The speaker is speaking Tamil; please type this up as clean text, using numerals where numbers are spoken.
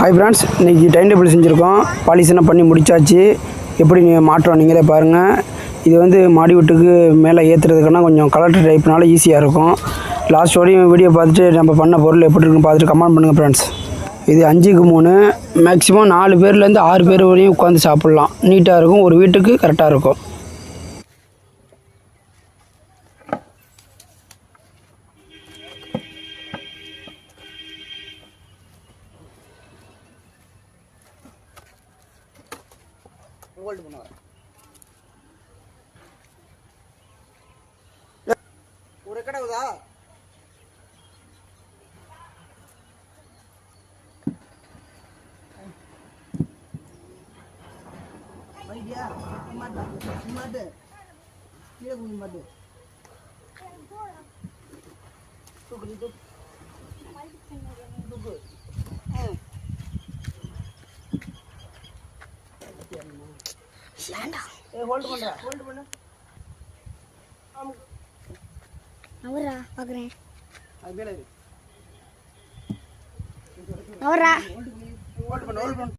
ஹாய் ஃப்ரெண்ட்ஸ், இன்றைக்கி டைம் டேபிள் செஞ்சுருக்கோம். பாலிஷெல்லாம் பண்ணி முடித்தாச்சு. எப்படி மாற்றோம் நீங்களே பாருங்கள். இது வந்து மாடி வீட்டுக்கு மேலே ஏற்றுறதுக்குன்னா கொஞ்சம் கலெக்டர் டைப்னால ஈஸியாக இருக்கும். லாஸ்ட் வரையும் வீடியோ பார்த்துட்டு நம்ம பண்ண பொருள் எப்படி இருக்குன்னு பார்த்துட்டு கமெண்ட் பண்ணுங்கள் ஃப்ரெண்ட்ஸ். இது 5க்கு 3, மேக்ஸிமம் 4 பேர்லேருந்து 6 பேர் வரையும் உட்காந்து சாப்பிட்லாம். நீட்டாக இருக்கும், ஒரு வீட்டுக்கு கரெக்டாக இருக்கும். ஹோல்ட் பண்ணுவாங்க. ஒரு கடை உதா ஐயா மாட்டு மாட்டு கீழே குனி மாட்டு தூக்கு தூக்கு தூக்கு ஹோல்ட் பண்ணு அவரா பாக்குறேன். அது மேல இரு. அவரா ஹோல்ட் பண்ணு